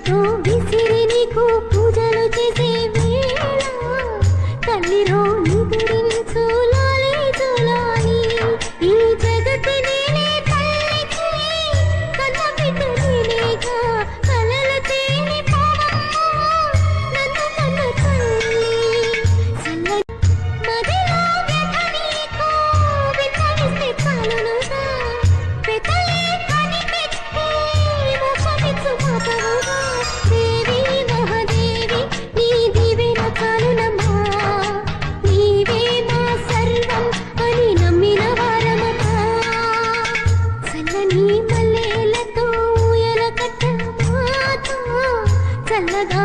పూలతో విసిరి నీకు పూజలు చేసే వేళ తల్లిరో నిదురించు లాలి జులాలి ఈ జగతి నేనే తల్లికి కన్న బిడ్డ నేనేగా కలల తేని పోవమ్మా నన్ను కన్న తల్లి మదిలో వ్యథ నీకు విత్తనిస్తే చాలునుగా పెతలే కనిపెట్టి మోక్షమిచ్చు మాతవుగా దేవి మహాదేవి నీ దీవెన చాలునమ్మా నీవే మా సర్వం అని నమ్మిన వారమమ్మా చల్లని మల్లెలతో ఊయల కట్ట మాత చల్లగా